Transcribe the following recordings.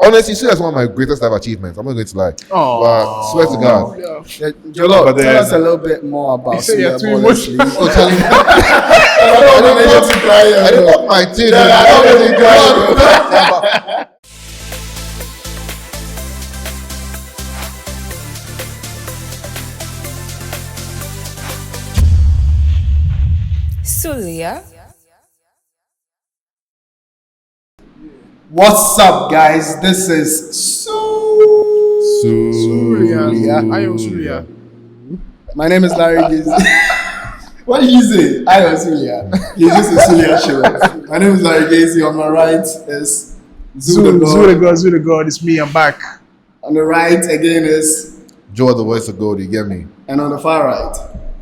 honestly see that's one of my greatest life achievements. I'm not going to lie. But swear to God. Yeah, Jolo, tell us a little bit more about Sulia. Oh, tell me. I don't know my team. Sulia. What's up, guys? This is Sulia. I am Sulia. My name is Larry Giz. What did you say? I am Sulia. This is Sulia show. My name is Larry Gazy. On my right is Zoo the God. It's me. I'm back. On the right again is Joe, the voice of gold, you get me? and on the far right.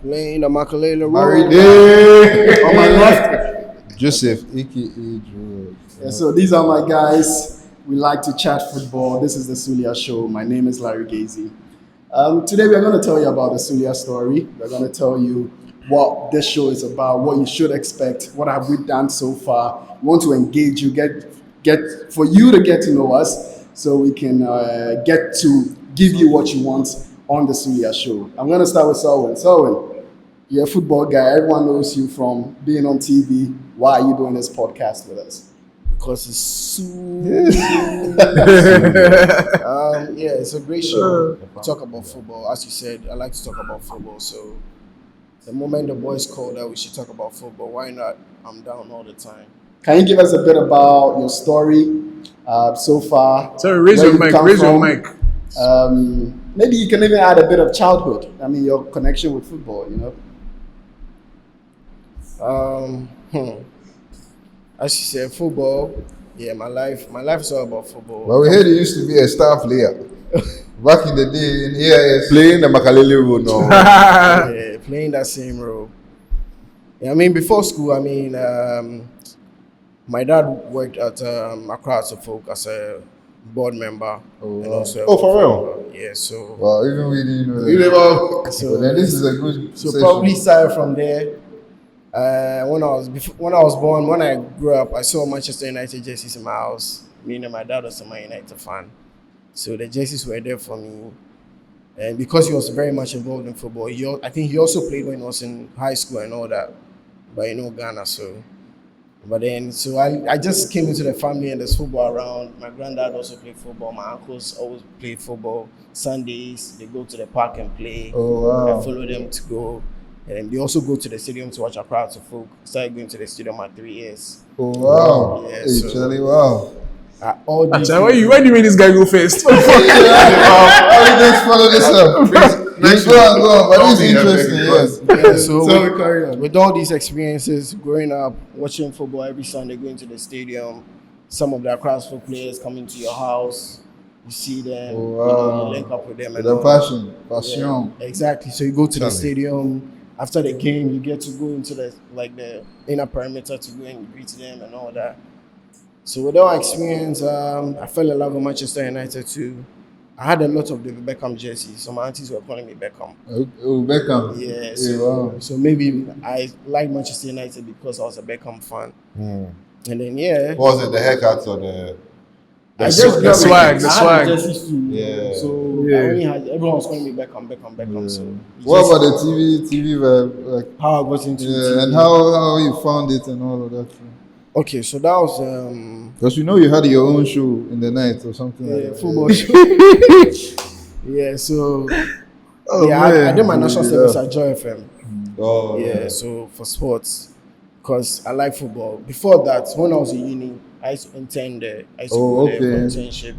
Lane, the Makalele Married. Road. On my left. Joseph, aka Joe. Yeah, so these are my guys. We like to chat football. This is the Sulia show. My name is Larry Gazy. Today we're going to tell you about the Sulia story. We're going to tell you what this show is about, what you should expect, what have we done so far. We want to engage you, get for you to get to know us, so we can get to give you what you want on the Sulia show. I'm going to start with Selwyn. Selwyn, you're a football guy. Everyone knows you from being on TV. Why are you doing this podcast with us? Because it's it's a great show. We talk about football. As you said, I like to talk about football. So the moment the boys called that we should talk about football, why not? I'm down all the time. Can you give us a bit about your story so far? Sorry, raise your mic. Maybe you can even add a bit of childhood. I mean, your connection with football, you know? As you said, football. Yeah, my life is all about football. Well, we heard you used to be a star player. Back in the day in AIS. Playing the Makalele role now. Yeah, playing that same role. Yeah, I mean, before school, my dad worked at Accra Folk as a board member. And also For real? Yeah, so. Well, even we didn't know that. So then this is a good So session. probably started from there. When I was born, when I grew up, I saw Manchester United jerseys in my house. Me and my dad was a Man United fan, so the jerseys were there for me. And because he was very much involved in football, I think he also played when he was in high school and all that. But Ghana, so. But then, so I just came into the family and there's football around. My granddad also played football. My uncles always played football. Sundays, they go to the park and play. Oh, wow. I follow them to go. And they also go to the stadium to watch Accra to Folk. Started going to the stadium at 3 years. Oh, wow. Yeah, Hey, so- Charlie, wow. All these Why do you make this guy go first? Let's follow this up. Let's go on, but this is interesting, yes. Yeah, so So we carry on. with all these experiences, growing up, watching football every Sunday, going to the stadium, some of the Accra Folk players coming to your house, you see them, Oh, wow. you link up with them. And The all. passion. Yeah, exactly. So you go to the Charlie. stadium. After the game, you get to go into the inner perimeter to go and greet them and all that. So with our experience, I fell in love with Manchester United too. I had a lot of David Beckham jerseys. So my aunties were calling me Beckham. Oh, Beckham. Yeah. Hey, So, wow. so maybe I like Manchester United because I was a Beckham fan. And then What was it, the haircuts or the I just the swag, the I had swag. the jerseys too. Yeah. So Yeah. I only had everyone was calling me Beckham. So What just about the TV vibe? Like, how I got into yeah, and TV. how you found it and all of that? Okay, so that was Because you know you had your own show in the night or something like that. football show. Yeah, so I did my national service at Joy FM. Oh, Yeah, so for sports, because I like football. Before that, when I was in uni, I used to intern there. I used to go there for internship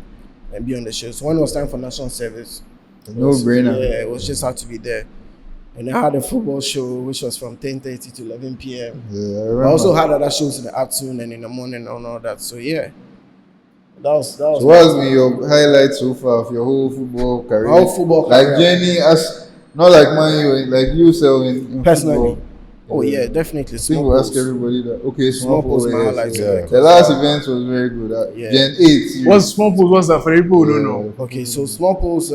and be on the show. So when it was time for national service, No-brainer. Yeah, it was just had to be there. And I had a football show which was from 10:30 to 11 p.m. Yeah, I I remember. also had other shows in the afternoon and in the morning and all that. So yeah, that was. So what has been your highlight so far of your whole football career? My whole football like career. Jenny, as not like Man U, like you sell in Personally. football. Oh yeah, definitely. I think Small we'll ask goals. everybody that. Okay, Small small goals, my yes, highlights, yeah. yeah. The last event was very good. Yeah. Gen 8. What's small post? What's that for people who don't know? Okay, so Small Pulse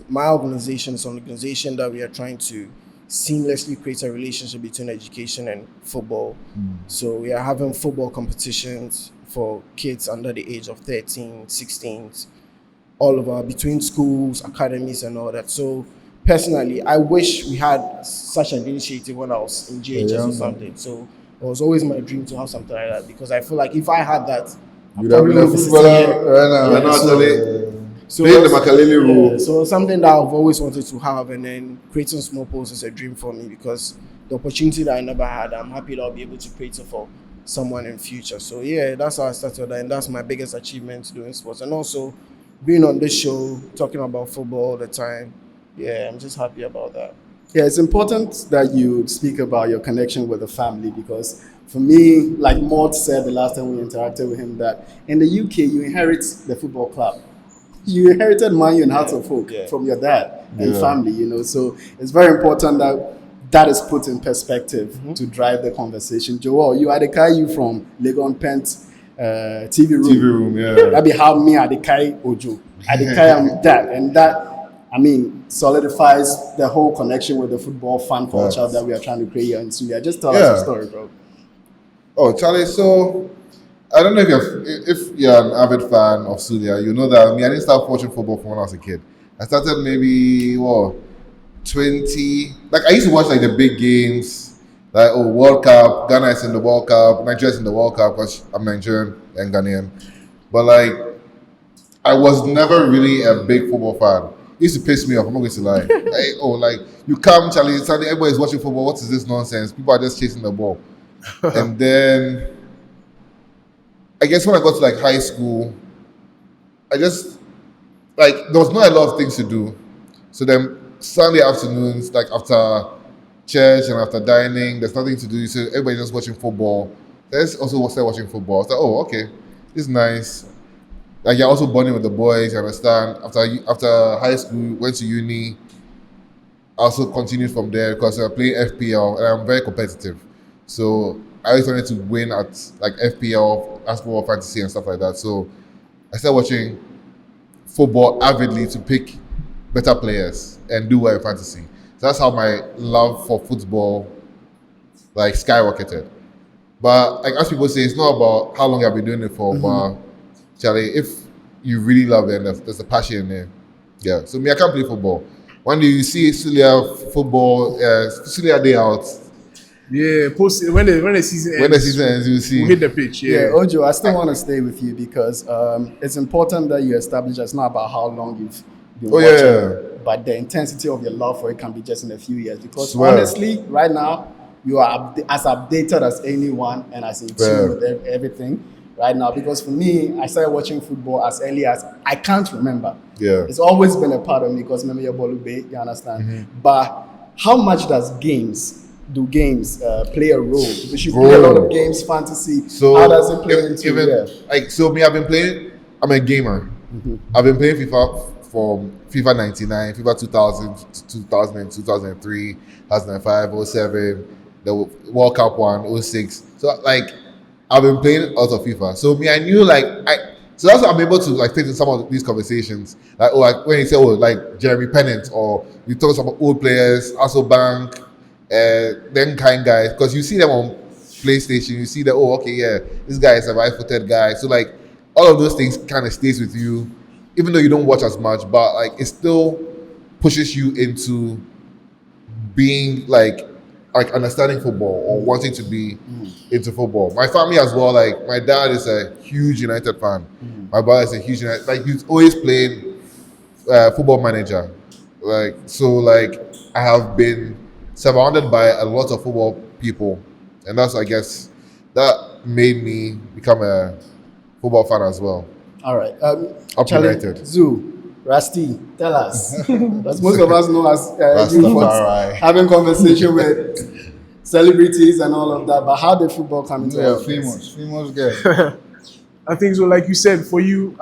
my organization. It's an organization that we are trying to seamlessly create a relationship between education and football. So we are having football competitions, for kids under the age of 13, 16, all over between schools, academies, and all that. So personally, I wish we had such an initiative when I was in GHS or something. So it was always my dream to have something like that because I feel like if I had that, I You'd have probably been a would be sitting footballer here. right now. Yeah, I know so- actually. So Playing the it's- Makaleli role. yeah, so something that I've always wanted to have, and then creating small posts is a dream for me because the opportunity that I never had, I'm happy that I'll be able to create it for someone in future. So yeah, that's how I started, and that's my biggest achievement doing sports, and also being on this show talking about football all the time. Yeah, I'm just happy about that. Yeah, it's important that you speak about your connection with the family because for me, like Maud said the last time we interacted with him, that in the UK you inherit the football club. You inherited Man U and Hearts of Oak Yeah. from your dad and Yeah. family, you know. So it's very important that that is put in perspective to drive the conversation. Joel, you are the guy you from Legon Pent TV room. TV room, yeah. That be how me are the guy Ojo. I the guy am that, and that I mean solidifies the whole connection with the football fan culture Right. that we are trying to create here in Sulia. Just tell Yeah. us a story, bro. Oh, Charlie, so I don't know if you're an avid fan of Sulia, you know that I didn't start watching football from when I was a kid. I started maybe 20, like I used to watch like the big games, like World Cup, Ghana is in the World Cup, Nigeria is in the World Cup because I'm Nigerian and Ghanaian. But like I was never really a big football fan. It used to piss me off, I'm not going to lie. Like you come, Charlie, suddenly everybody's watching football, what is this nonsense? People are just chasing the ball. And then I guess when I got to like high school, I just like there was not a lot of things to do. So then Sunday afternoons, like after church and after dining, there's nothing to do. So everybody's just watching football. Let's also start watching football. I was like, oh, okay, this is nice. Like you're also bonding with the boys, you understand? After high school, went to uni. I also continued from there because I play FPL and I'm very competitive. So I always wanted to win at like FPL, basketball, fantasy, and stuff like that. So I started watching football avidly to pick better players and do well in fantasy. So that's how my love for football like skyrocketed. But like as people say, it's not about how long I've been doing it for, but Charlie, if you really love it, there's a passion in there. Yeah. So me, I can't play football. When do you see Sulia football, Sulia day out? Yeah, post when the season ends. When the season ends, you see. we hit the pitch. Yeah, Yeah. Ojo, I still want to stay with you because it's important that you establish it's not about how long you've been Oh, watching, yeah. but the intensity of your love for it can be just in a few years. Because Swear. honestly, right now, you are as updated as anyone and as in Yeah. tune with everything right now. Because for me, I started watching football as early as I can't remember. Yeah. It's always been a part of me because maybe you're Bolube, you understand? But how much do games play a role? Because you play a lot of games, fantasy. So how does it play into even yeah. like so me, I've been playing. I'm a gamer. I've been playing FIFA from FIFA 99, FIFA 2000, 2000, 2003, 2005, 07, the World Cup one, 06. So like I've been playing a lot of FIFA. So me, I knew so that's why I'm able to like fit in some of these conversations. Like when you say like Jeremy Pennant or you talk about old players, also Bank, them kind guys, because you see them on PlayStation, you see that this guy is a right-footed guy. So like all of those things kind of stays with you, even though you don't watch as much, but like it still pushes you into being like understanding football or wanting to be into football. My family as well, like my dad is a huge United fan. My brother is a huge United, like he's always played football manager. Like I have been surrounded by a lot of football people, and that's I guess that made me become a football fan as well. All right. Up Charlie, United. Zoo, Rusty, tell us. Because most of us know as you Rastafari. having conversation with celebrities and all of that. But how did football come into Yeah, our lives? famous guy. I think so. Like you said, for you,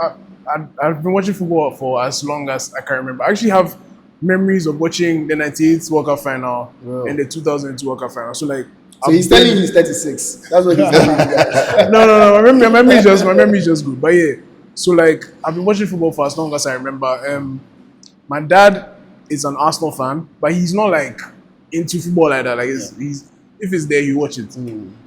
I've been watching football for as long as I can remember. I actually have memories of watching the 98 World Cup final and the 2002 World Cup final. So like, So he's telling you he's 36. That's what he's telling you guys. no. My memory is just good. But yeah, so like I've been watching football for as long as I remember. My dad is an Arsenal fan, but he's not like into football like that. Like he's if it's there, you watch it.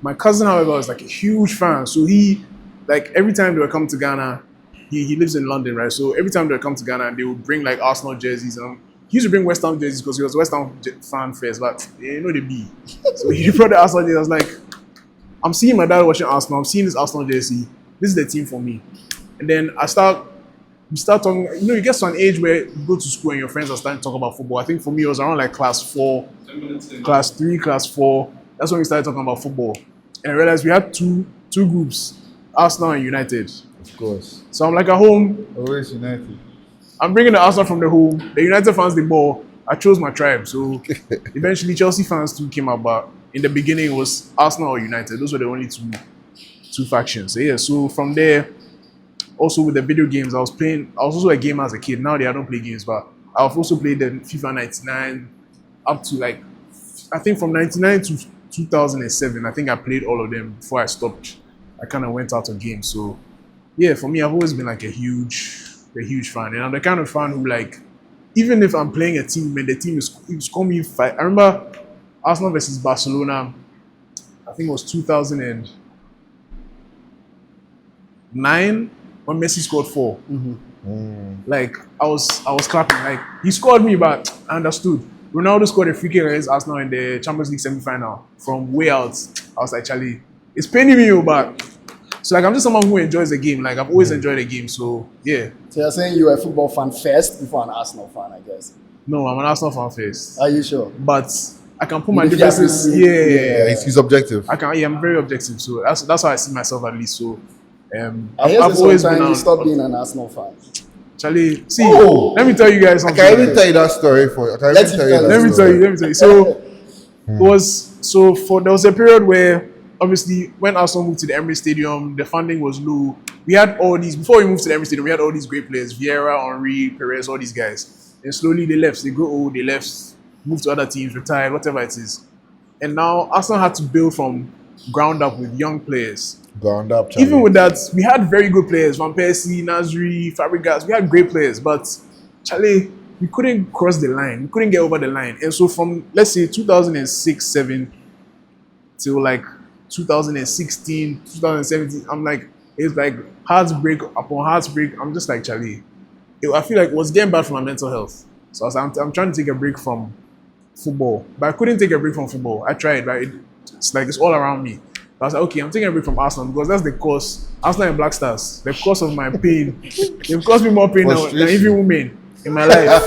My cousin, however, is like a huge fan. So he like every time they would come to Ghana, he lives in London, right? So every time they would come to Ghana, they would bring like Arsenal jerseys. He used to bring West Ham jerseys because he was a West Ham fan first, but you know the B. So he brought the Arsenal jersey. I was like, I'm seeing my dad watching Arsenal. I'm seeing this Arsenal jersey. This is the team for me. And then we start talking. You know, you get to an age where you go to school and your friends are starting to talk about football. I think for me, it was around like class 4, class 3, class 4. That's when we started talking about football. And I realized we had two groups, Arsenal and United. Of course. So I'm like at home. Always United. I'm bringing the Arsenal from the home. The United fans the ball. I chose my tribe. So eventually Chelsea fans too came out, but in the beginning it was Arsenal or United. Those were the only two factions. So yeah, so from there, also with the video games, I was also a gamer as a kid. Now I don't play games, but I've also played the FIFA 99 up to like, I think from 99 to 2007. I think I played all of them before I stopped. I kind of went out of games. So yeah, for me, I've always been like a huge fan. And I'm the kind of fan who like, even if I'm playing a team and the team is calling me fight. I remember Arsenal versus Barcelona, I think it was 2009 when Messi scored 4. Like I was clapping. Like he scored me, but I understood. Ronaldo scored a free kick against Arsenal in the Champions League semi-final from way out. I was like, Charlie, it's paining me, but so like I'm just someone who enjoys the game. Like I've always enjoyed the game. So yeah. So you're saying you were a football fan first before an Arsenal fan, I guess. No, I'm an Arsenal fan first. Are you sure? But I can put my If you differences. have to- Yeah. He's objective. I can. Yeah, I'm very objective. So that's how I see myself at least. So I guess I've it's always time been you on. stop being an Arsenal fan. Charlie, see, Oh! let me tell you guys I something. can even tell you that story for you. I can Let even you tell you tell that us. Let me tell you. So there was a period where obviously when Arsenal moved to the Emirates Stadium, the funding was low. We had all these before we moved to the Emirates Stadium. We had all these great players: Vieira, Henry, Perez, all these guys. And slowly they left. They grew old. They left, moved to other teams, retired, whatever it is. And now Arsenal had to build from ground up with young players. Ground up, Charlie. Even with that, we had very good players: Van Persie, Nasri, Fabregas. We had great players, but Charlie, we couldn't cross the line. We couldn't get over the line. And so from let's say 2006-7 till like 2016, 2017, I'm like, it's like heartbreak upon heartbreak. I'm just like, Charlie, I feel like it was getting bad for my mental health. So I was, I'm trying to take a break from football, but I couldn't take a break from football. I tried, but it's like it's all around me. I was like, okay, I'm taking a break from Arsenal because that's the cause. Arsenal and Black Stars, the cause of my pain. They've caused me more pain than even women in my life.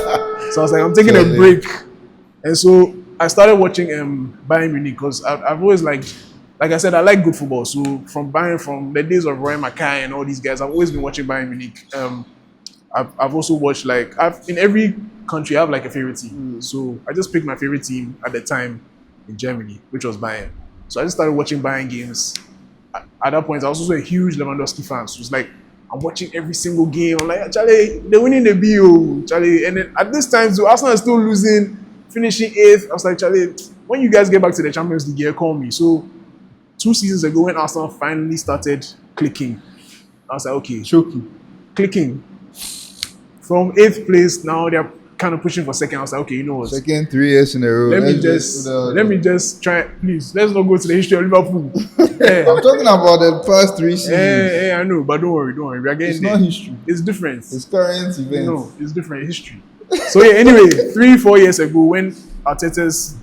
So I was like, I'm taking a break. And so I started watching Bayern Munich because I've always like I said, I like good football. So from the days of Roy Mackay and all these guys, I've always been watching Bayern Munich. I've also watched in every country I have like a favorite team. So I just picked my favorite team at the time in Germany, which was Bayern. So I just started watching Bayern games. At that point, I was also a huge Lewandowski fan. So it's like I'm watching every single game. I'm like, Charlie, they're winning the BO, Charlie. And then at this time, so Arsenal is still losing, finishing 8th. I was like, Charlie, when you guys get back to the Champions League, call me. So 2 seasons ago, when Arsenal finally started clicking, I was like, okay, clicking. From 8th place, now they're kind of pushing for second. I was like, okay, you know what? Second 3 years in a row. Let me just try. Please, let's not go to the history of Liverpool. I'm talking about the past 3 seasons. Yeah, I know, but don't worry. We are getting It's there. not history. It's different. It's current events. No, it's different history. So yeah, anyway, 3-4 years ago when Arteta's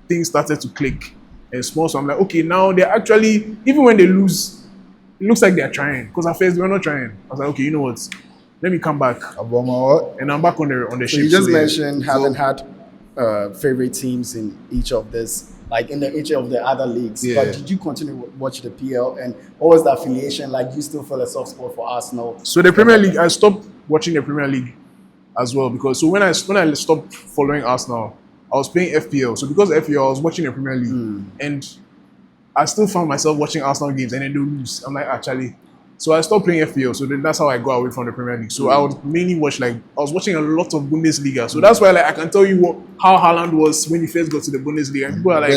things started to click and small, so I'm like, okay, now they're actually, even when they lose, it looks like they're trying. Because at first they were not trying. I was like, okay, you know what? Let me come back. About my what? And I'm back on the So ship. you just yeah. mentioned having had favorite teams in each of this, like in each of the other leagues. Yeah. But did you continue to watch the PL? And what was the affiliation? Like, you still feel a soft spot for Arsenal? So the Premier League, I stopped watching the Premier League as well because so when I stopped following Arsenal, I was playing FPL. So because of FPL, I was watching the Premier League, and I still found myself watching Arsenal games and then they lose. I'm like, actually. So I stopped playing FPL. So then that's how I got away from the Premier League. So I would mainly watch I was watching a lot of Bundesliga. So that's why I can tell you how Haaland was when he first got to the Bundesliga. And people are like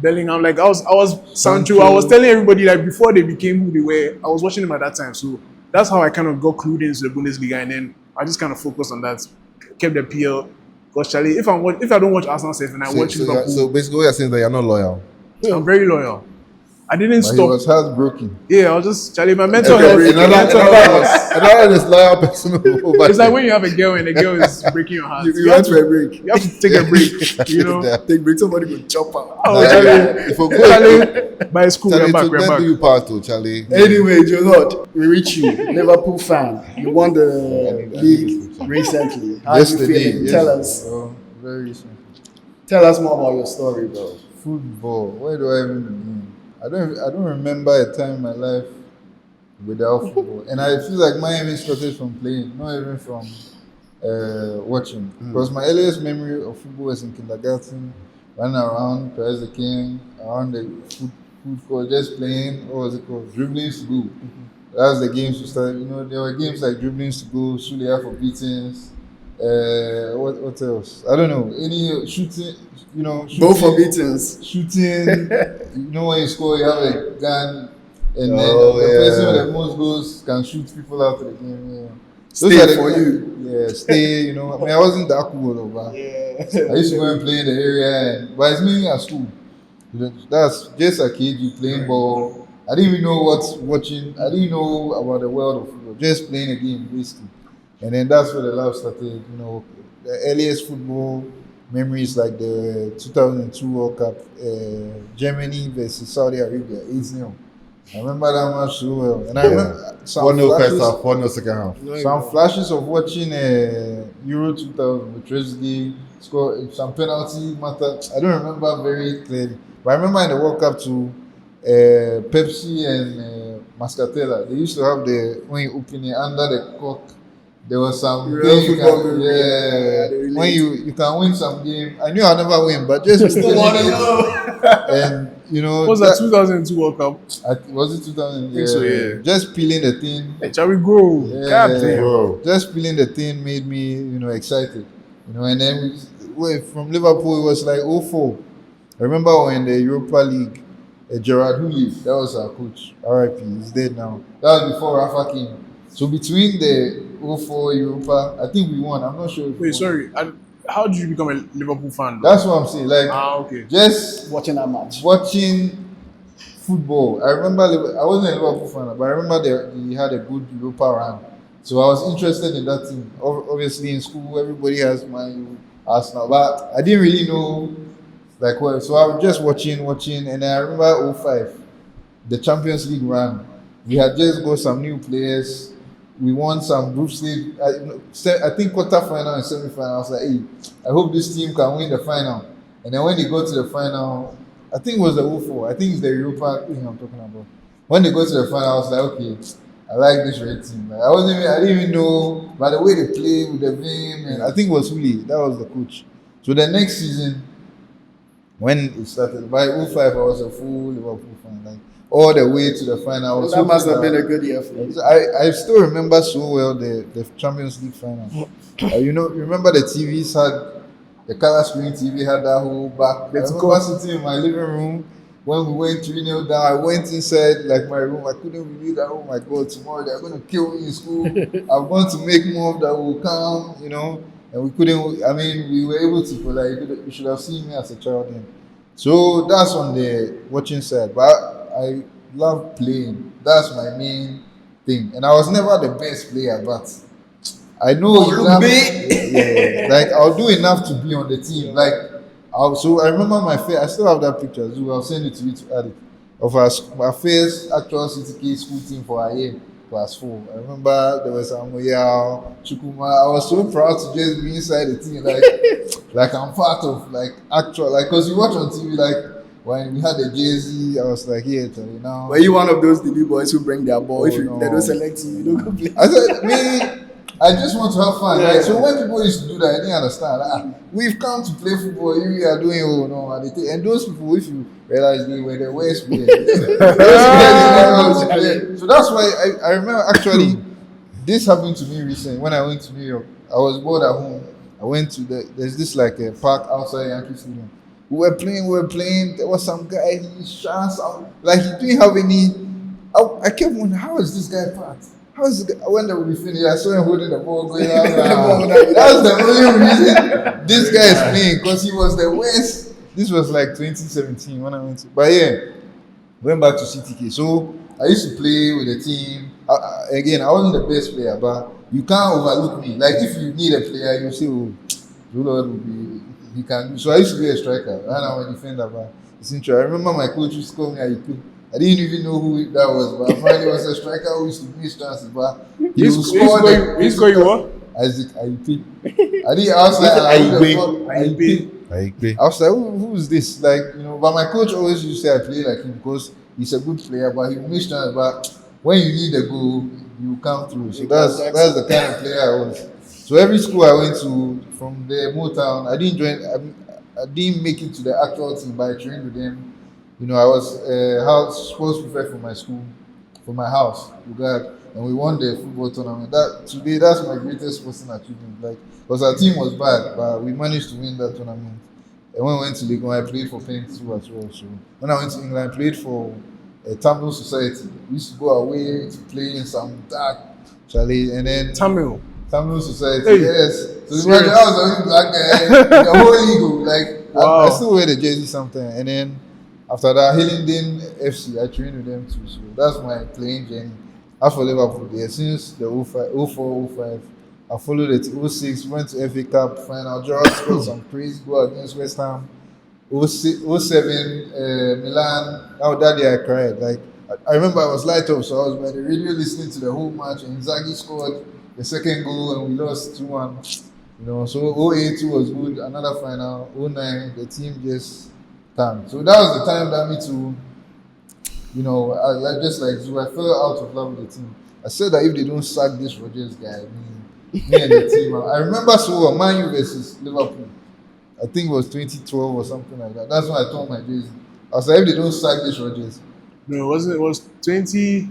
Bellingham. Like I was Sancho. I was telling everybody like before they became who they were. I was watching them at that time. So that's how I kind of got clued into the Bundesliga, and then I just kind of focused on that. Kept the PL. Because Charlie, if I don't watch Arsenal safe and I watch Liverpool, So basically, what you're saying is that you're not loyal. I'm very loyal. I didn't But he stop. was heartbroken. Yeah, I was just Charlie. My mental health. Another is loyal person. It's like when you have a girl and the girl is breaking your heart. You went for a break. You have to take a break. You know. Take break. Somebody could chop out. Oh, Charlie. If we go, Charlie. By school, Charlie, we're back. to We're then back. do you part to Charlie. Anyway, Jolod, we reach you, Liverpool fan. You won the league recently. How you feeling? Tell us. Oh, very recent. Tell us more about your story, bro. Football. Where do I even begin? I don't remember a time in my life without football, and I feel like mine even started from playing, not even from watching. Because my earliest memory of football was in kindergarten, running around Paris the King, around the food court, just playing. What was it called? Dribblings to go. That was the games we started. You know, there were games like dribblings to go, Sulia for beatings. What else? I don't know. Any shooting, you know. Shooting, Both for beatings. Shooting. You know, when you score, you have a gun, and then Oh, the person with yeah. the most goals can shoot people out of the game. Yeah. Stay are the- for you. Yeah, stay. You know, I mean, I wasn't that cool though, but I used to go and play in the area, but it's mainly at school. That's just a kid, you playing ball. I didn't even know what's watching. I didn't know about the world of football. Just playing a game, basically. And then that's where the love started. You know, the earliest football memories like the 2002 World Cup, Germany versus Saudi Arabia, 8-0. I remember that match so well. And I remember some 1-0 first flashes, half, 1-0 second half. some flashes of watching Euro 2000 with Trezeguet score some penalty matter. I don't remember very clearly, but I remember in the World Cup too, Pepsi and Mascatella. They used to have when you open it under the cork. There was some Real game you football can, memory. yeah, they relate. when you can win some game. I knew I'd never win, but just Still want to it. know. And you know, What was that 2002 World Cup? was it 2000? think so, yeah. Just peeling the thing. Hey, shall we go? Yeah, God damn. Bro. just peeling the thing made me, excited. And then from Liverpool, it was like 04. I remember when the Europa League, Gerard Houllier, that was our coach. RIP, he's dead now. That was before Rafa came. So between the 04 Europa, I think we won. I'm not sure. If we Wait, won. sorry. How did you become a Liverpool fan? Though? That's what I'm saying. Like, Okay. just Watching that match. watching football. I remember I wasn't a Liverpool fan, but I remember he had a good Europa run. So I was interested in that team. Obviously, in school, everybody has my Arsenal, but I didn't really know like what. So I was just watching, and then I remember 05, the Champions League run. We had just got some new players. We won some group stage. I think quarter-final and semi-final. I was like, hey, I hope this team can win the final. And then when they go to the final, I think it was the 04. I think it's the Europa thing I'm talking about. When they go to the final, I was like, okay, I like this red team. Like, I didn't even know by the way they play with the vim, and I think it was Houllier. That was the coach. So the next season, when it started, by 05, I was a full Liverpool fan. Like, all the way to the final. I was That must have hoping been a good year for you. So I still remember so well the Champions League final. You remember the TVs had the color screen TV had that whole back. I remember sitting in my living room when we went 3-0 down. I went inside like my room. I couldn't believe that. Oh my God! Tomorrow they're going to kill me in school. I'm going to make more that will come. And we couldn't. I mean, we were able to. But like you should have seen me as a child then. So that's on the watching side. But I love playing. That's my main thing. And I was never the best player, but I know enough. Yeah, like I'll do enough to be on the team. Like so I remember my face. I still have that picture. So I'll send it to you to add it. Of our first actual CTK school team for a year, class 4. I remember there was Amoyal, Chukuma. I was so proud to just be inside the team, like I'm part of actual, because you watch on TV when we had the jersey, I was like, yeah, tell you now. Were you one of those DB boys who bring their ball? If they no. don't select you, you don't go play. I said, I just want to have fun. Yeah. So when people used to do that, I didn't understand. We've come to play football, we are doing and those people, if you realize they were the worst players. So that's why I remember actually this happened to me recently when I went to New York. I was bored at home. I went to there's this a park outside Yankee Stadium. We were playing. There was some guy, he shot out. Like he didn't have any. I kept wondering, how is this guy packed? How is this guy? When they will be finished, I saw him holding the ball going out. That's the only reason this guy is playing, because he was the worst. This was like 2017 when I went to. But yeah, Went back to CTK. So I used to play with the team. Again, I wasn't the best player, but you can't overlook me. Like if you need a player, you say, "Oh, Lord will be he can do." So I used to be a striker, and I'm a defender. But it's interesting. I remember my coach used to call me Ayipe. I didn't even know who that was, but apparently it was a striker who used to miss chances. But he would score. He's call you what? Isaac Ayipe. I was like, Ayipe. Ayipe. I was like, who's this? Like, but my coach always used to say I play like him because he's a good player, but he missed chance. But when you need a goal, you come through. So that's the kind of player I was. So every school I went to from the Motown, I didn't join. I didn't make it to the actual team, but I trained with them. I was house sports prefect for my school, for my house, and we won the football tournament. That's my greatest sporting achievement. Like, because our team was bad, but we managed to win that tournament. And when I went to League One, I played for Pen 2 as well. So when I went to England, I played for a Tamil society. We used to go away to play in some dark chalet, and then Tamil society. Hey. Yes. So imagine I was the only black guy in the whole league. Like Wow. I still wear the jersey sometimes. And then after that, Hillingdon FC, I trained with them too. So that's my playing journey. As for Liverpool, there since the 04, 05, I followed it 06, went to FA Cup final. Gerrard scored some crazy goal against West Ham. 07, Milan. Oh, that day I cried. Like I remember I was light up, so I was by the radio listening to the whole match, and Inzaghi scored the second goal, and we lost 2-1. So 08 was good. Another final. 09, the team just tanked. So that was the time that me too. Just like Zoo, I fell out of love with the team. I said that if they don't sack this Rodgers guy, me and the team. I remember so well, Man U versus Liverpool. I think it was 2012 or something like that. That's when I told my jersey. I was like, if they don't sack this Rodgers. No, it was 20.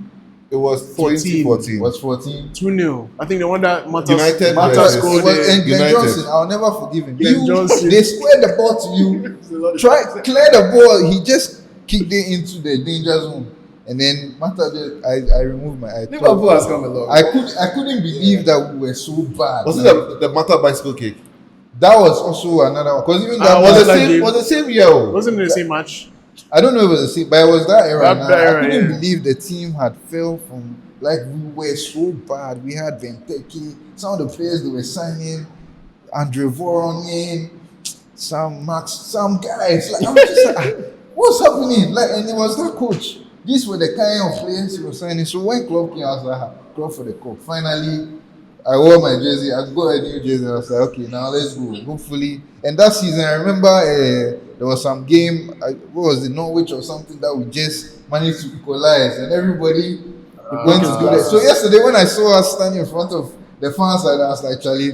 It was 2014. It was 14. 2-0. I think the one that Mata United scored. and Glenn United. Johnson, I'll never forgive him. Glenn Johnson. They squared the ball to you. Clear the ball. He just kicked it into the danger zone. And then I removed my eye. Liverpool has come along. I couldn't believe that we were so bad. Was it the Mata bicycle kick? That was also another one. Because even that was the same year. Wasn't it the same match? I don't know if it was the same, but it was that era. That era, I couldn't yeah. believe the team had fell from, like, we were so bad. We had Benteke, some of the players they were signing, Andre Voronin, some guys. Like, I'm just like, what's happening? Like, and it was that coach. These were the kind of players he was signing. So when club came, I was like, club for the cup. Finally, I wore my jersey. I got a new jersey. I was like, okay, now let's go. Hopefully. And that season, I remember there was some game, what was it, Norwich or something, that we just managed to equalize. And everybody went to do that. So yesterday, when I saw us standing in front of the fans, I was like, Charlie,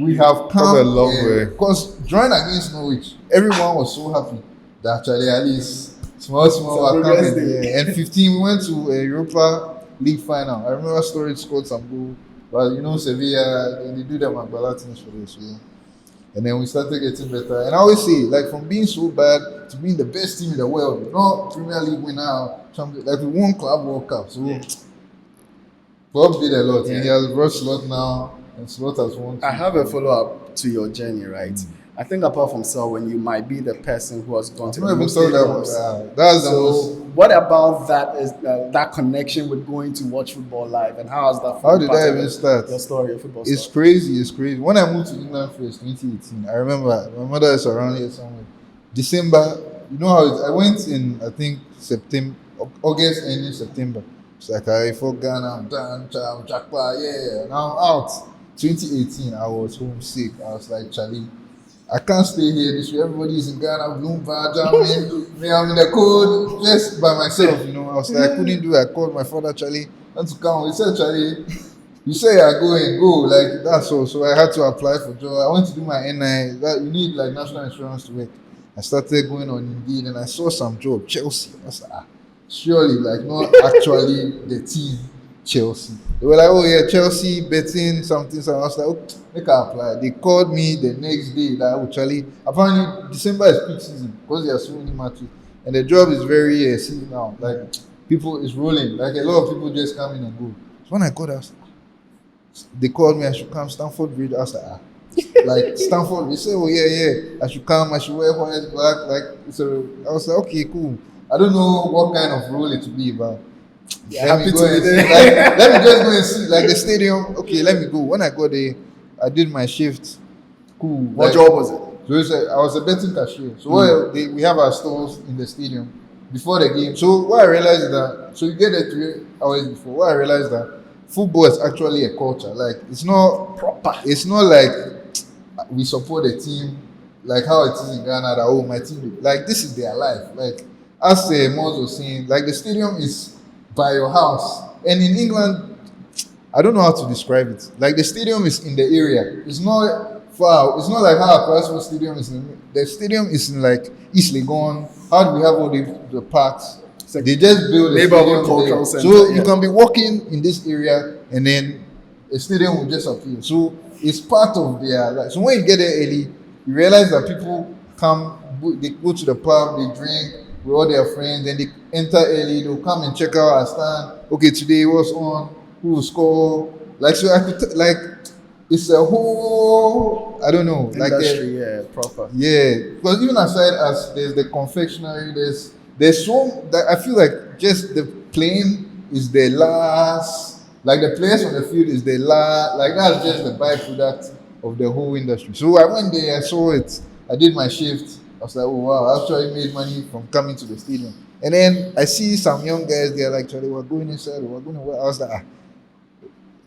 we have come a long way. Because drawing against Norwich, everyone was so happy that Charlie, at least small were coming. Yeah. And 15, we went to a Europa League final. I remember Sturridge scored some goal. But Sevilla, they do them at Ballatins for this. Yeah. And then we started getting better. And I always say, like, from being so bad to being the best team in the world, not Premier League winner, champion, like we won Club World Cup. So Bob did a lot. Yeah. And he has brought Slot now, and Slot has won. I have a follow-up to your journey, right? I think apart from Selwyn, you might be the person who has gone to the most stadiums. That's the So most. what about that is that connection with going to watch football live, and how has that? How did part I of even start? Your story, your football It's story. crazy. It's crazy. When I moved to England first, 2018, I remember my mother is around here somewhere. December, you know how I went in, I think September, August, ending September. It's like I for Ghana, I'm done, Jackpot, yeah. Now I'm out. 2018, I was homesick. I was like, Charlie, I can't stay here this way. Everybody's in Ghana, Bloomberg, Germany. Me, I'm in the cold, just by myself, I was like, I couldn't do it. I called my father, Charlie, and to come. He said, Charlie, you say you're going, go. Like, that's all. So I had to apply for job. I went to do my NI. You need, like, national insurance to work. I started going on Indeed, and I saw some job, Chelsea. I was like, surely, like, not actually the team, Chelsea. They were like, oh yeah, Chelsea betting something. So I was like, oh, make I apply. They called me the next day that, oh, Charlie, apparently December is peak season because there are so many matches. And the job is very seasonal. Like, people is rolling. Like, a lot of people just come in and go. So when I got there, they called me, I should come Stamford Bridge. I was like, like Stamford, they say, oh yeah, I should come, I should wear white, black. Like, so I was like, okay, cool. I don't know what kind of role it will be, but Yeah, let happy me to go be and see. there. Like, let me just go and see. Like the stadium. Okay, let me go. When I got there, I did my shift. Cool. What Like, job was it? so I was a betting cashier. So we have our stores in the stadium before the game. So what I realized is that so you get there 3 hours before. What I realized that football is actually a culture. Like it's not Proper. It's not like we support a team like how it is in Ghana that oh my team like this is their life. Like as Mons was saying, like the stadium is by your house. And in England, I don't know how to describe it. Like the stadium is in the area. It's not far. It's not like how Aquasco Stadium is in. The stadium is in like East Legon. How do we have all the parks? like They just build a neighborhood stadium cultural there. center, So yeah. you can be walking in this area and then a stadium will just appear. So it's part of their life. So when you get there early, you realize that people come, they go to the pub, they drink with all their friends, then they enter early, they'll come and check out our stand. Okay, today what's on, who will score. Like so I could like it's a whole I don't know, like Industry, yeah, proper. yeah, because even aside as there's the confectionery, there's so that I feel like just the playing is the last, like the players on the field is the last, like that's just the byproduct of the whole industry. So I went there, I saw it, I did my shift. I was like, oh wow, I actually made money from coming to the stadium. And then I see some young guys there, like, Charlie, we're going inside, we're going to work. I was like,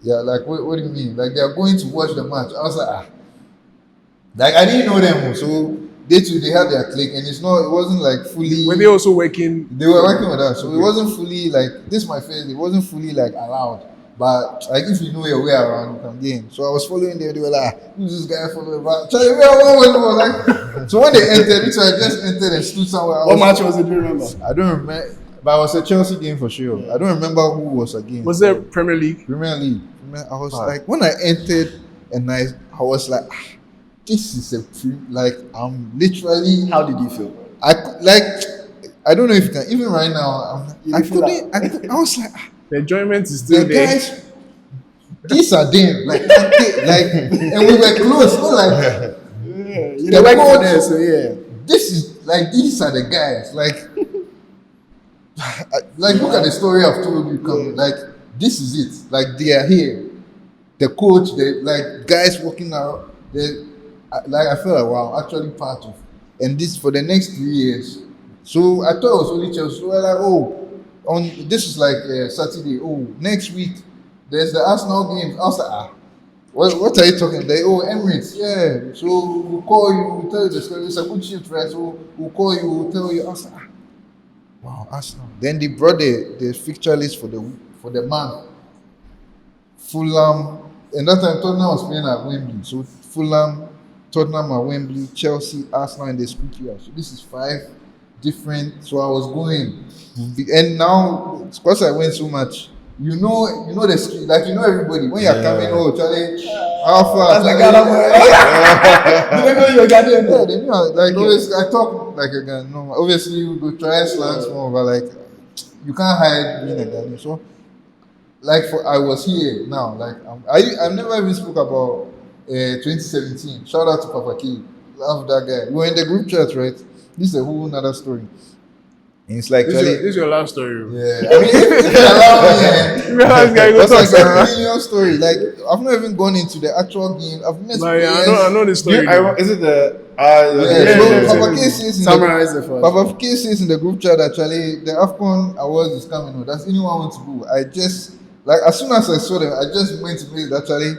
yeah, like, what do you mean? Like, they're going to watch the match. I was like, like, I didn't know them. So, they too, they had their clique, and it wasn't like fully. Were they also working? They were working with us. So, it wasn't fully, like, this is my face, it wasn't fully, like, allowed. But, like, if you know your way around, you can game. So, I was following them, they were like, who's this guy following? But, Charlie, we are one, like, so when they entered, which I just entered and stood somewhere. What match was it? Do you remember? I don't remember. But it was a Chelsea game for sure. I don't remember who was against. Was there Premier League? Premier League. I was like, when I entered, and I was like, this is like I'm literally. How did you feel? I don't know if you can even right now. I was like, The enjoyment is still the there. guys. These are them, and we were close. Not like You know, work for there, so yeah. this is like these are the guys. Like look at the story I've told you. Like this is it. Like they are here. The coach, the like guys walking out. Like I felt like wow, I'm actually part of. And this for the next 3 years. So I thought it was only Chelsea. So we're like, on this is like Saturday. Oh, next week there's the Arsenal game. I was like, what are you talking about? Oh, Emirates, yeah. So we'll call you, we'll tell you the story. It's a good shift, right? So we'll call you, we'll tell you. I was like, wow, Arsenal. Then they brought the fixture list for the month. Fulham, and that time Tottenham was playing at Wembley. So Fulham, Tottenham at Wembley, Chelsea, Arsenal, and the squeaky out. So this is 5 different. So I was going, and now because I went so much, you know the street, like you know everybody. When you're coming, oh Charlie, how far? That's the Ghana boy. You don't know you're Ghanaian. Yeah, they knew. Like always, I talk like a Ghanaian. No, obviously you go try slangs more, but like you can't hide being a Ghanaian. So like I was here now. Like I've never even spoke about 2017. Shout out to Papa Key. Love that guy. We were in the group chat, right? This is a whole nother story. And it's like This is your last story. yeah, I mean, if you allow me, You realize, guy, you go that's talk, like sir. a million story. Like I've not even gone into the actual game. I've met Like, players. I know the story. now. Is it the Yeah, so yeah, Papa yeah. K says in Summarize it for us. Papa K says in the group chat actually the AFCON awards is coming on. Does anyone want to go? I just like as soon as I saw them, I just went to meet actually.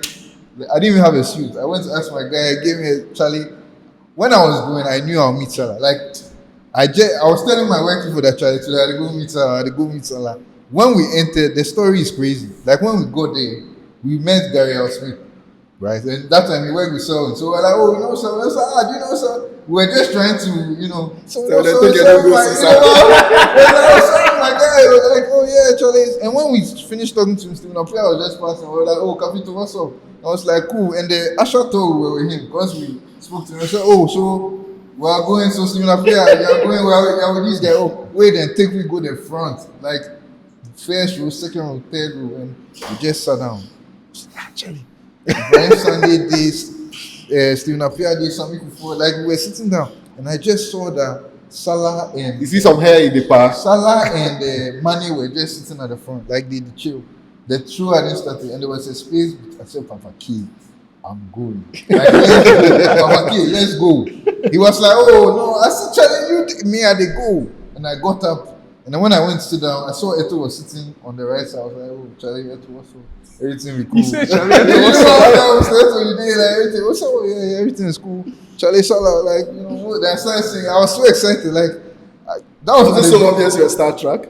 I didn't even have a suit. I went to ask my guy. He gave me a Charlie. When I was going, I knew I'll meet Salah. Like I was telling my work people that Charlie today I had to go meet Salah. I had to go meet Salah. When we entered, the story is crazy. Like when we got there, we met Gary Smith, right? And that time we worked with Salah. So we're like, oh, you know Salah? Do you know Salah? We were just trying to, so they took your numbers to my guy was like, oh yeah, Charlie. And when we finished talking to him, Stephen, our player was just passing. We were like, oh, Capito, what's up? I was like, cool. And the usher told we were with him because we spoke to him. I said, oh, so we are going, so Stephen, our player, you are going, we are with this guy. Oh, wait, then take we go the front, like first row, second row, third row, and we just sat down. Actually, Brian Sunday did, Stephen Appiah did something before, like we were sitting down, and I just saw that Salah and You see some hair in the past. Salah and Mane were just sitting at the front, like they chill. The throw hadn't started, and there was a space. I said, Papa K, I'm going. Like, Papa K, let's go. He was like, oh no, I said, Charlie, you me at the goal. And I got up, and then when I went to sit down, I saw Eto was sitting on the right side. I was like, oh, Charlie, Eto, what's up? Everything be cool. He said, Charlie, What's up? I was Eto, you did like everything. What's up? Yeah, everything is cool. Charlie Salah, like, you know, that started saying, I was so excited, like, that was Was it so obvious you're Star Trek?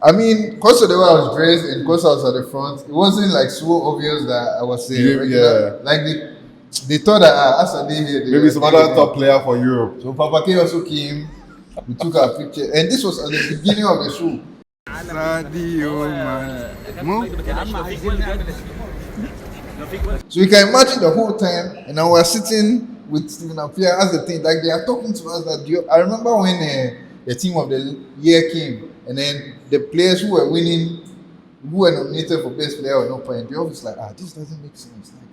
I mean, because of the way I was dressed and because I was at the front, it wasn't like so obvious that I was saying regular. Yeah. Like they thought that as I did here, Maybe some other top player for Europe. So Papa K also came. We took our picture, and this was at the beginning of the show. So you can imagine the whole time, and I was sitting with Stephen Appiah as the thing, like they are talking to us. That I remember when the team of the year came, and then the players who were winning, who were nominated for best player were not playing. They always like, this doesn't make sense. Like,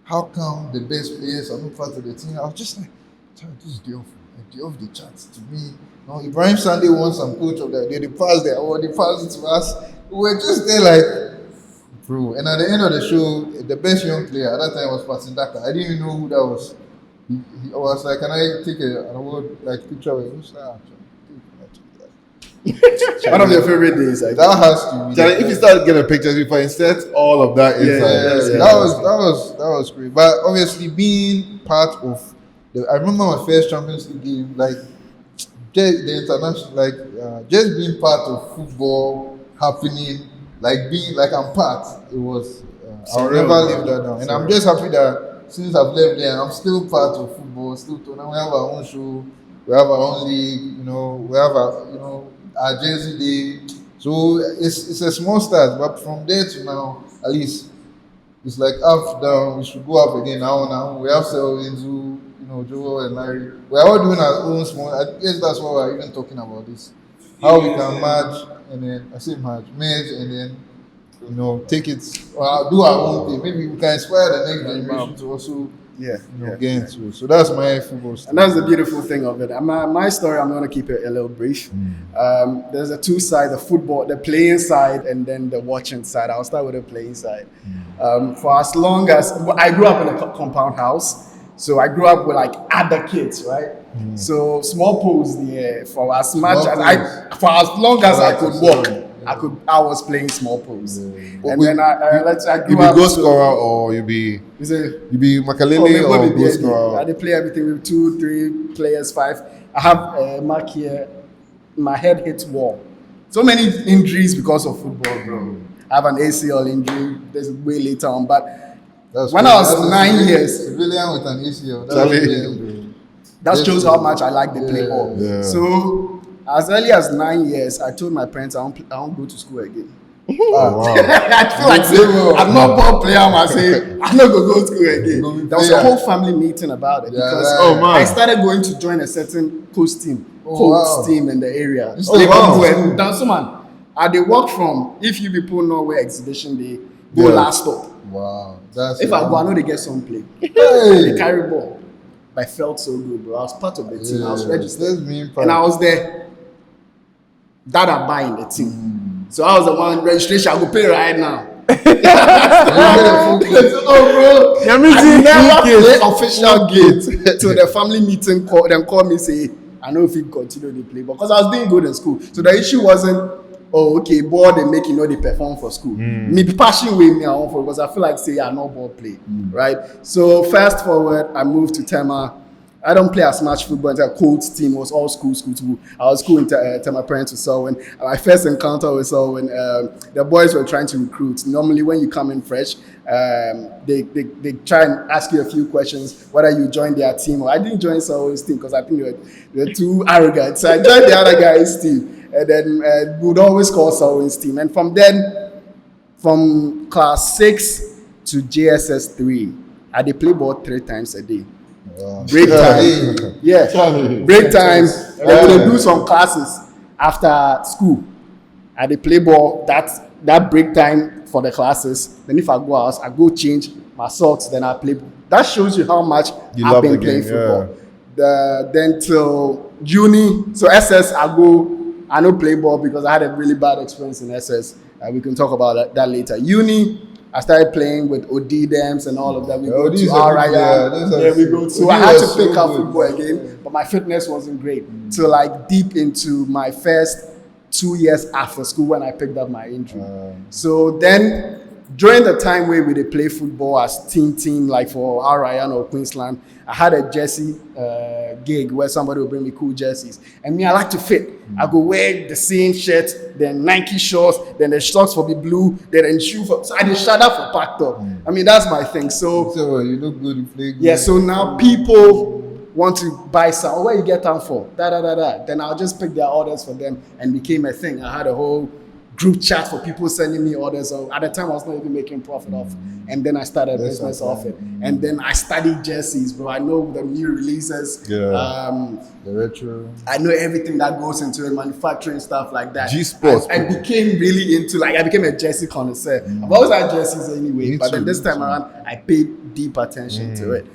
how come the best players are not part of the team? I was just like, this is the off. Like, the off the charts to me. No, Ibrahim Sunday won some coach of that. They passed the award. They passed it to us. We were just there like, bro. And at the end of the show, the best young player at that time was Patindaka. I didn't even know who that was. He was like, can I take an award like picture with him? One of your favorite days, I That has to be. Charlie, if you start getting pictures, if I insert all of that inside. That was great. But obviously, being part of I remember my first Champions League game, like just the international, like just being part of football happening, like being like I'm part. It was I'll never live that down, and I'm just happy that since I've left there, I'm still part of football. Still, now we have our own show, we have our own league. You know, we have our Jersey Day. So it's a small start, but from there to now, at least it's like up down. We should go up again now. We have Selwyn, Zoo, Joel and Larry. We're all doing our own small. I guess that's why we're even talking about this. How we can merge and then merge and then take it or do our own thing. Maybe we can inspire the next generation to also get into it. So that's my football story. And that's the beautiful thing of it. My story, I'm going to keep it a little brief. There's a two side, the football, the playing side, and then the watching side. I'll start with the playing side. For as long as I grew up in a compound house, so I grew up with like other kids, right? So small poles there for as much as for as long as I could walk. I was playing small poles, and then I grew You be up. goal scorer or you be Makalele or goal scorer? I did play everything with 2, 3 players, 5. I have a mark here. My head hits wall. So many injuries because of football, bro. I have an ACL injury. There's way later on, but when I was 9 years, civilian with an ACL. that shows how much I like the play ball. Yeah. So as early as 9 years, I told my parents I won't go to school again. Oh, wow. I feel like saying, I'm not a ball player. I say I'm not gonna go to school again. There was a whole family meeting about it because I started going to join a certain coach team in the area. They walk from if you people know where exhibition they go last stop. Wow, If I go, I know they get some play. They carry ball. But I felt so good, bro. I was part of the team. I was registered, and I was there. That are buying the team. So I was the one registration. I go pay right now. Oh, bro! I never play official gate till the family meeting. Call me say, I know if you continue to play, because I was doing good in school. So the issue wasn't, ball they make they perform for school. Me passion with me I want for because I feel like say I know ball play, right? So fast forward, I moved to Tema. I don't play as much football until Colts team. It was all school. I was school in Tema parents to Selwyn. My first encounter with Selwyn, the boys were trying to recruit. Normally when you come in fresh, they try and ask you a few questions whether you join their team or I didn't join Selwyn's team because I think they were too arrogant. So I joined the other guy's team. And then we would always call Selwyn's team. And from class 6 to JSS 3, I did play ball 3 times a day. Break time. Break time. They would do some classes after school. I did play ball that break time for the classes. Then if I go out, I go change my socks, then I play ball. That shows you how much I've been playing football. Then till uni, so SS, I don't play ball because I had a really bad experience in SS. We can talk about that later. Uni, I started playing with OD Dems and all of that. We go OD to is a good- Ryan. those are Yeah, we sick. go. So OD I had to was pick so up good. football again, but my fitness wasn't great. So like deep into my first 2 years after school when I picked up my injury. So then during the time where we did play football as team like for Ryan or Queensland, I had a jersey gig where somebody would bring me cool jerseys. And me, I like to fit. I go wear the same shirt, then Nike shorts, then the shorts for the blue, then the shoe for. So I just shut up for packed up. I mean, that's my thing. So You look good, you play good. yeah, so now people want to buy some. Oh, where you get them for? Then I'll just pick their orders for them and became a thing. I had a whole group chat for people sending me orders. So at the time, I was not even making profit off. And then I started a business off it. And then I studied jerseys, bro. I know the new releases. The retro. I know everything that goes into it, manufacturing stuff like that. G Sports, I became really into, like, I became a jersey connoisseur. I've always had jerseys anyway, Me but then too, this me time too. around, I paid deep attention to it.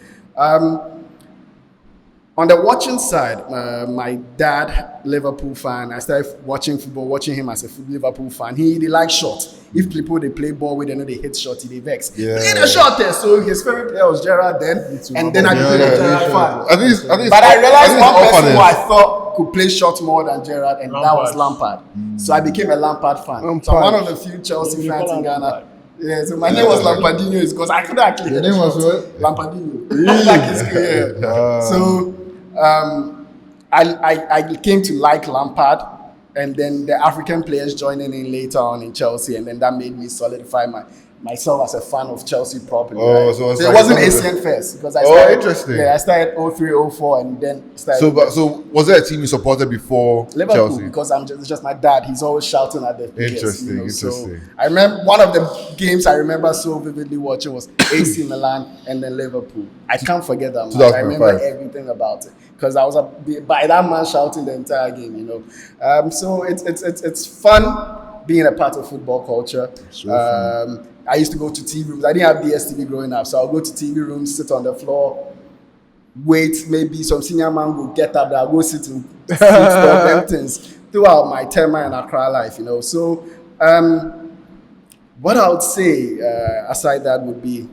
On the watching side, my dad, Liverpool fan, I started watching football, watching him as a Liverpool fan. He likes shots. If people they play ball with, they know they hit shot, they vex. Yeah. Play the shot there. So his favorite player was Gerrard then, and then I became a Gerrard fan. I think it's But I realized it's one all person who I fairness. thought could play shots more than Gerrard, and that was Lampard. So I became a Lampard fan. So I'm one of the few Chelsea fans in Ghana. Yeah, so my name was Lampardinho is because I couldn't actually. Your name was what? Lampardinho. Like his career. So I came to like Lampard, and then the African players joining in later on in Chelsea, and then that made me solidify myself as a fan of Chelsea properly. Oh, right? so it's it like wasn't some of the- Asian first because I Oh, started. interesting. Yeah, I started 03, 04, and then started. So was there a team you supported before Liverpool, Chelsea? because it's just my dad. He's always shouting at the players. Interesting, So interesting. I remember one of the games I remember so vividly watching was AC Milan and then Liverpool. I can't forget that match. I remember 2005. everything about it because I was by that man shouting the entire game. So it's fun being a part of football culture. I used to go to TV rooms. I didn't have DSTV growing up, so I'll go to TV rooms, sit on the floor, wait, maybe some senior man will get up there, I'll go sit in seats, them things throughout my time in Accra life, So, what I would say aside that would be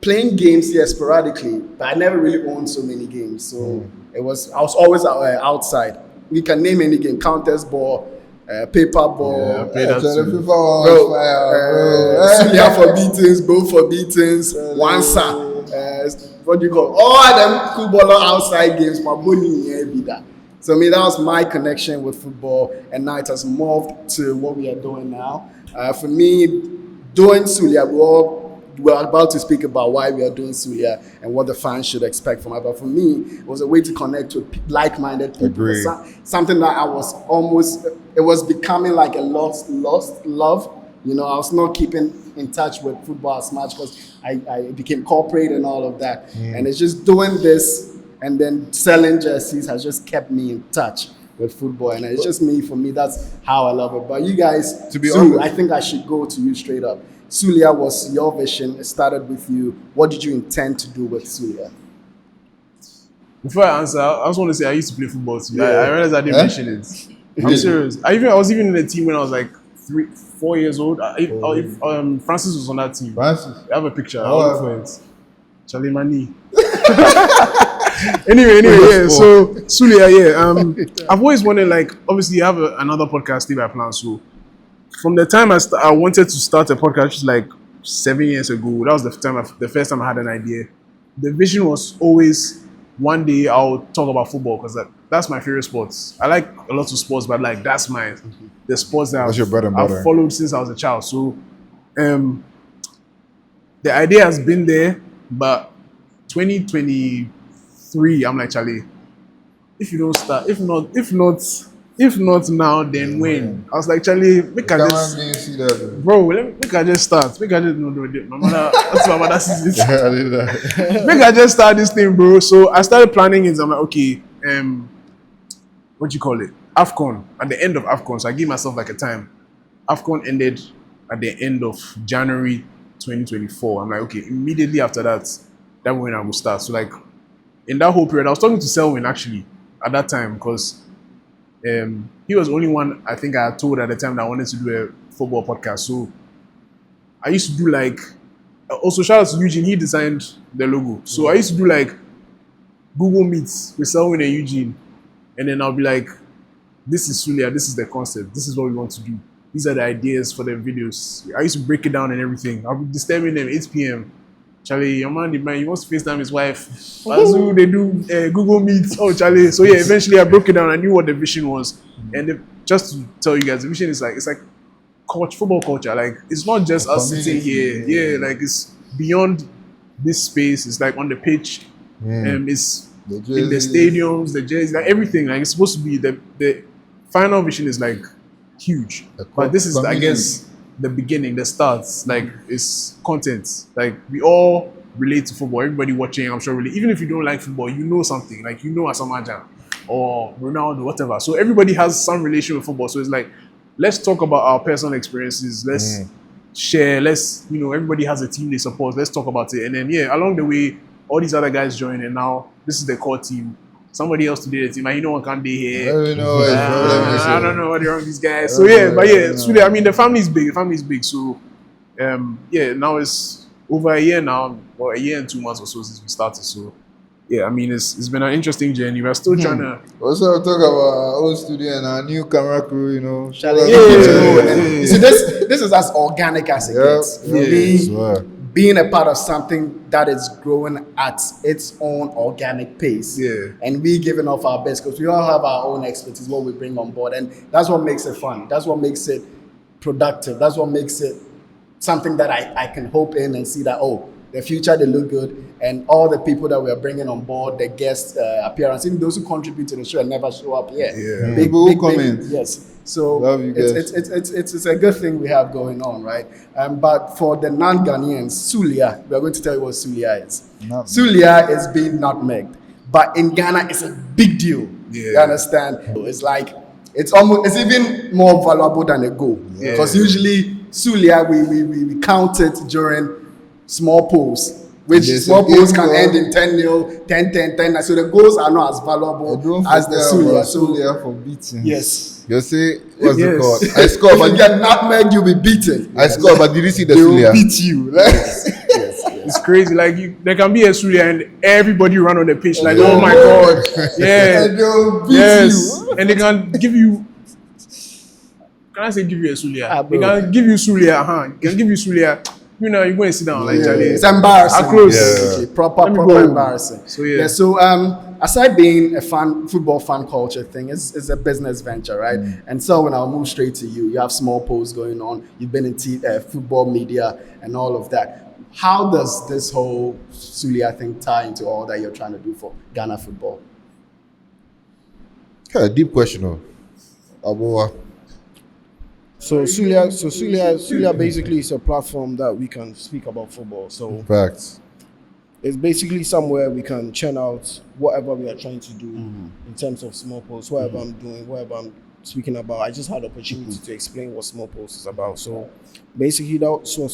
playing games, yes, sporadically, but I never really owned so many games. So I was always outside. We can name any game: counters ball, paper ball. Play that So the too. FIFA was Bro, fire, bro. Sulia for beatings, goal for beatings, Wansa, what do you call all them cool baller outside games, my money every that. So that was my connection with football, and now it has morphed to what we are doing now. For me, doing Sulia, we're about to speak about why we are doing Sulia and what the fans should expect from it. But for me, it was a way to connect with like-minded people. Agree. Something that I was it was becoming like a lost love. I was not keeping in touch with football as much because I became corporate and all of that. And it's just doing this and then selling jerseys has just kept me in touch with football. And it's just for me, that's how I love it. But you guys, To be Sulu, honest- I think I should go to you straight up. Sulia was your vision. It started with you. What did you intend to do with Sulia? Before I answer, I just want to say I used to play football too. Yeah. I realized I didn't mention it. I'm serious. I was even in the team when I was like 4 years old. Francis was on that team. Francis. I have a picture. Oh. I'll look for it. Charlie Mani. anyway, yeah. So Sulia, yeah. I've always wanted, like, obviously, you have another podcast, Steve I Plan. So from the time I wanted to start a podcast, which is like 7 years ago, that was the first time I had an idea. The vision was always one day I'll talk about football because that's my favorite sports. I like a lot of sports, but like that's the sports that That's your bread and butter. I've followed since I was a child. So the idea has been there, but 2023, I'm like, Charlie, if you don't start, if not now, then when? I was like, Charlie, make I Come just, on, didn't see that, bro, make I just start. Make I just no, my mother, that's my mother sees it. I did that. Make I just start this thing, bro. So I started planning it. I'm like, okay, what do you call it? AFCON, at the end of AFCON. So I gave myself like a time. AFCON ended at the end of January 2024. I'm like, okay, immediately after that when I will start. So like, in that whole period, I was talking to Selwyn actually. at that time because he was the only one I think I had told at the time that I wanted to do a football podcast. So I used to do like, also shout out to Eugene, he designed the logo. So I used to do like Google Meets with Selwyn and Eugene. And then I'll be like, this is Sulia, this is the concept, this is what we want to do. These are the ideas for the videos. I used to break it down and everything. I'll be disturbing them 8 p.m. Charlie, your man, he wants to FaceTime his wife. So they do Google Meet. Oh, Charlie. So yeah, eventually I broke it down. I knew what the vision was. And just to tell you guys, the vision is like, it's like football culture. Like, it's not just us sitting here. Yeah, like it's beyond this space. It's like on the pitch. It's in the stadiums, the jerseys, like everything. Like it's supposed to be the final vision is like huge. But this is, I guess, the beginning, the starts. Like it's content. Like we all relate to football. Everybody watching, I'm sure, really. Even if you don't like football, you know something. Like you know Asamajan or Ronaldo, whatever. So everybody has some relation with football. So it's like, let's talk about our personal experiences. Let's share. Let's, everybody has a team they support. Let's talk about it. And then along the way, all these other guys join, and now this is the core team. Somebody else today the team, and one can't be here. I don't know what the problem is. I don't know what's wrong with these guys. So Sulia, I mean the family's big. The family's big. So now it's over a year now, or a year and 2 months or so since we started. So I mean it's been an interesting journey. We're still trying to Also talk about our old studio and our new camera crew, You see, this is as organic as it gets. Being a part of something that is growing at its own organic pace. And we giving off our best because we all have our own expertise, what we bring on board. And that's what makes it fun. That's what makes it productive. That's what makes it something that I can hope in and see that, the future, they look good. And all the people that we are bringing on board, the guest appearance, even those who contribute to the show and never show up here. People who comment. Yes. So it's a good thing we have going on, right? But for the non-Ghanaians, Sulia, we are going to tell you what Sulia is. Sulia is being nutmegged, but in Ghana, it's a big deal. You understand? It's like it's even more valuable than a goal because usually Sulia we count it during small polls. Which small polls can end in 10-0, 10-10. So the goals are not as valuable as the Sulia. Sulia for beating. Yes. You see, what's it called? I score, If but you get nutmeg, you'll be beaten. I score, but did you see the They will Sulia? beat you. It's crazy. Like there can be a Sulia and everybody run on the pitch. Like, oh my god, And they'll beat you. and they can give you. Can I say give you a Sulia? They bro. can give you Sulia. They can give you Sulia. You go and sit down like Charlie. It's embarrassing. Close. Proper embarrassing. So So aside being a football fan culture thing, it's a business venture, right? And so when I'll move straight to you, you have small polls going on. You've been in football media and all of that. How does this whole Sulia thing tie into all that you're trying to do for Ghana football? Kind of deep question, Abuwa. So Sulia basically is a platform that we can speak about football. So Facts. it's basically somewhere we can churn out whatever we are trying to do in terms of small posts, whatever I'm doing, whatever I'm speaking about. I just had the opportunity to explain what small posts is about. So basically that's what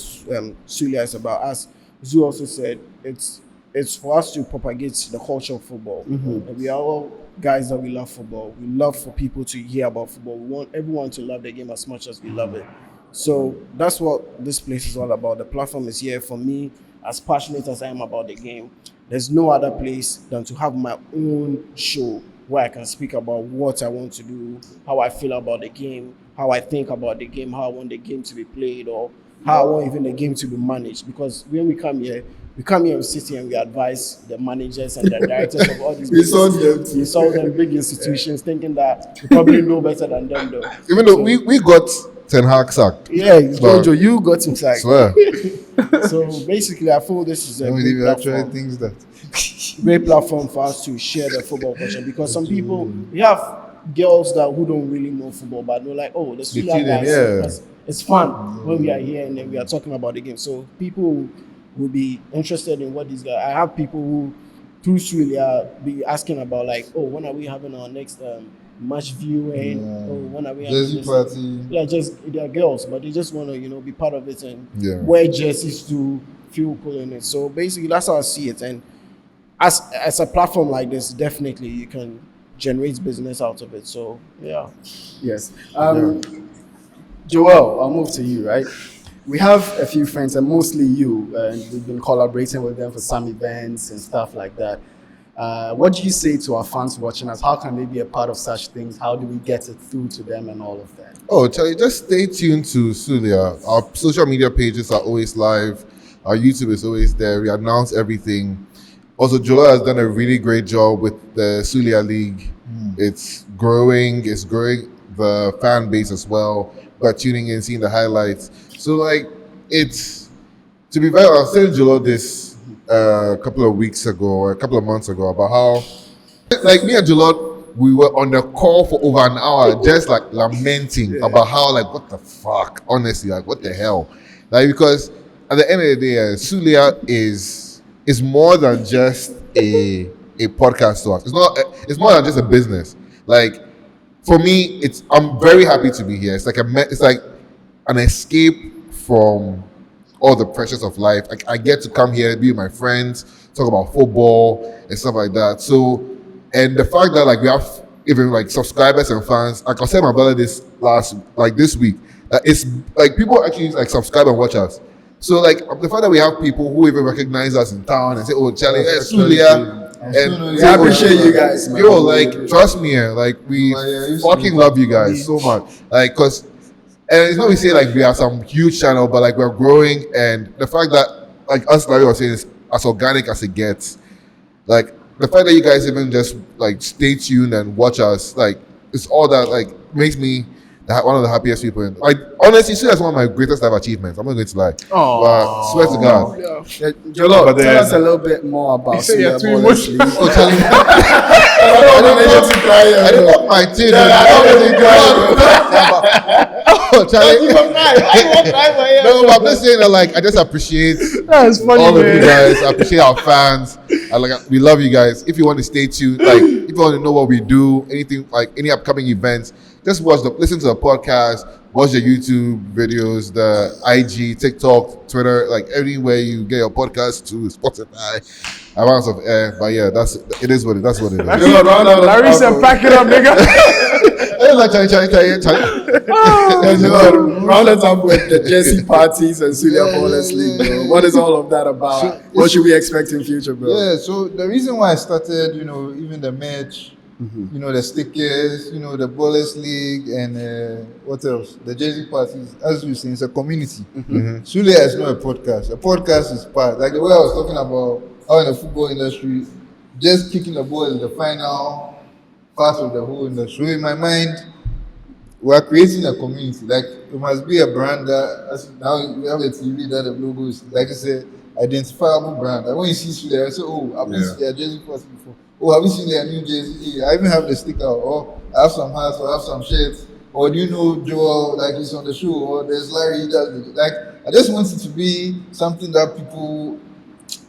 Sulia is about. As Zu also said, it's for us to propagate the culture of football. And we are all guys that we love football. We love for people to hear about football. We want everyone to love the game as much as we love it. So that's what this place is all about. The platform is here for me, as passionate as I am about the game. There's no other place than to have my own show where I can speak about what I want to do, how I feel about the game, how I think about the game, how I want the game to be played, or how I want even the game to be managed. Because when we come here and sit here and we advise the managers and the directors of all these we saw them big institutions thinking that we probably know better than them though. Even though we got Ten Hag sacked. Yeah, Jojo, you got him sacked. Swear. So basically I feel this is a great platform. things that. Great platform for us to share the football culture because some people, we have girls who don't really know football, but they're like, the Sulia guys, it's fun when we are here and then we are talking about the game. So people will be interested in what these guys. I have people who through Sulia be asking about when are we having our next match viewing? When are we having Jersey party? Yeah, they're girls, but they just want to be part of it and wear jerseys to feel cool in it. So basically, that's how I see it. And as a platform like this, definitely you can generates business out of it. So yeah. Yes. Joel, I'll move to you, right? We have a few friends, and mostly you, and we've been collaborating with them for some events and stuff like that. What do you say to our fans watching us? How can they be a part of such things? How do we get it through to them and all of that? Oh, Charlie, just stay tuned to Sulia. Our social media pages are always live. Our YouTube is always there. We announce everything. Also, Joel has done a really great job with the Sulia League. It's growing. It's growing the fan base as well. We're tuning in, seeing the highlights. So, like, it's, to be fair, I was telling Joel this a couple of weeks ago, or a couple of months ago, about how, like, me and Joel, we were on the call for over an hour, just like lamenting about how, like, what the fuck, honestly, like, what the hell, like, because at the end of the day, Sulia is more than just a podcast to us. It's more than just a business. Like, for me, I'm very happy to be here. It's like an escape from all the pressures of life. I get to come here, be with my friends, talk about football and stuff like that. So, and the fact that like we have even like subscribers and fans, like I said my brother this week, that it's like people actually like subscribe and watch us. So like the fact that we have people who even recognize us in town and say, "Oh, Charlie, Sulia," and I appreciate you guys, man. Yo, like trust me, like we fucking love you guys so much, like because. And it's not we say like we have some huge channel, but like we're growing, and the fact that like us, Larry was saying, is as organic as it gets. Like the fact that you guys even just like stay tuned and watch us, like it's all that like makes me one of the happiest people. Like honestly, that's one of my greatest life achievements. I'm not going to lie. But swear to God. Jolo, tell us a little bit more about Sulia Origin Story. Oh, Charlie. I didn't want my teeth. Oh, Charlie. No, but I'm just saying that like I just appreciate That's funny, all of man. you guys. I appreciate our fans. We love you guys. If you want to stay tuned, like if you want to know what we do, anything like any upcoming events, just listen to the podcast, watch the YouTube videos, the IG, TikTok, Twitter, like everywhere you get your podcast to Spotify, amounts of air. But yeah, that's what it is. Larry said, "Pack it up, nigga." Round us up with the Jersey parties and Sulia Ballers League, bro. What is all of that about? What should we expect in future, bro? Yeah, so the reason why I started, even the merch, the stickers, the Ballers League, and what else? The Jersey parties, as you say, it's a community. Sulia is not a podcast. A podcast is part. Like the way I was talking about how in the football industry, just kicking the ball is the final part of the whole industry. So in my mind, we're creating a community. Like it must be a brand that now we have a TV that the logo is like I said, identifiable brand. Like when you see Sulia, I say, "Oh, I've been to their Jersey party before. Oh, have you seen their new Jersey? I even have the sticker, or I have some hats, or I have some shirts, or do you know Joel, like he's on the show, or there's Larry, like I just want it to be something that people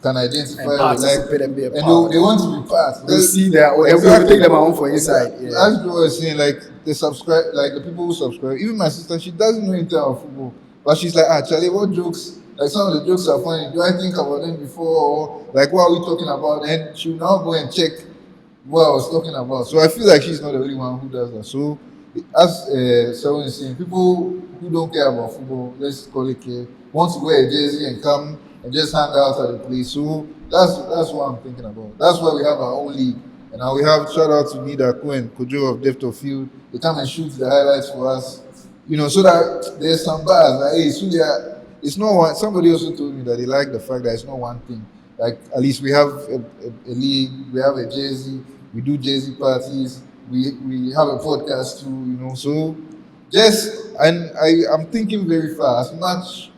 can identify with, like, and be a and part. they want to be part. They see that, or Exactly. they take them home for inside. Yeah. As Joel was saying, like they subscribe, like the people who subscribe. Even my sister, she doesn't know anything about football, but she's like, Charlie, what jokes? Like some of the jokes are funny. Do I think about them before? Or like what are we talking about? And she'll now go and check what I was talking about. So I feel like she's not the only one who does that. So as someone is saying, people who don't care about football, let's call it care, want to wear a jersey and come and just hang out at the place. So that's what I'm thinking about. That's why we have our own league. And now we have shout out to Nida and Kojo of Depth of Field. They come and shoot the highlights for us. So that there's some bars like, hey, Sulia, it's not one. Somebody also told me that they like the fact that it's not one thing. Like at least we have a league, we have a jersey, we do jersey parties, we have a podcast too, So I'm thinking very far. As much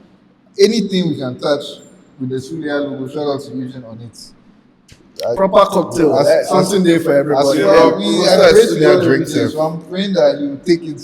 anything we can touch with the Sulia logo, shout out to Eugene on it. Proper cocktail, something there for everybody. So I'm praying that you take it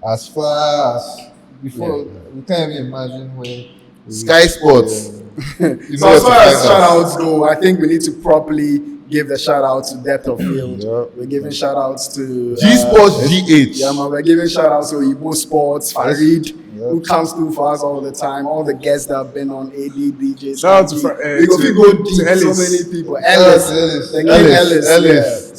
as far as before. We can't even imagine where Sky Sports. So as far as shout outs go, I think we need to properly give the shout out to Depth of Field. We're giving shout outs to G Sports GH. Yeah, man, we're giving shout outs to Igbo Sports, Farid, who comes through for us all the time. All the guests that have been on AD, DJs. Shout out to we go deep, so Ellis. many people. Ellis. The King Ellis.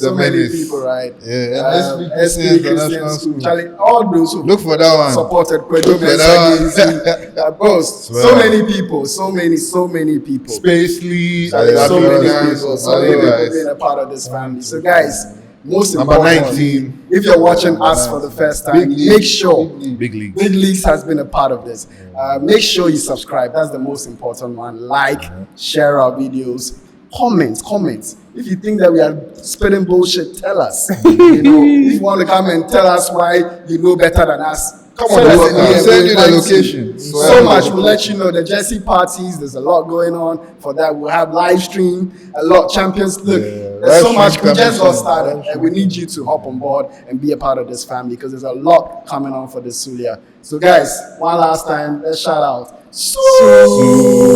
Yeah. so many menace. people, right? Yeah, and SP SP Christian International School. School. Charlie, all those who Look for that one. supported Kwedo Look for that Mensah, boss. So Swear. many people, so many people. Spacely, Charlie, so many guys, people, so many people being a part of this family. So guys, most Number important, 19. if you're watching us for the first time, Big league. make sure Big league. Big Leagues has been a part of this. Make sure you subscribe. That's the most important one. Like, share our videos, comment. If you think that we are spitting bullshit, tell us. You know, if you want to come and tell us why you know better than us, come on. We'll send you the location. So much. We'll let you know the Jersey parties. There's a lot going on for that. We'll have live stream, a lot Champions. Look, there's so much. We just got started, and we need you to hop on board and be a part of this family because there's a lot coming on for this Sulia. So, guys, one last time, let's shout out Sulia.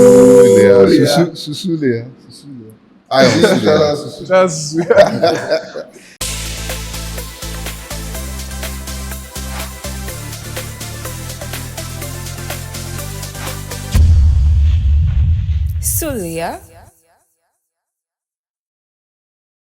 Susulia. I am That's Sulia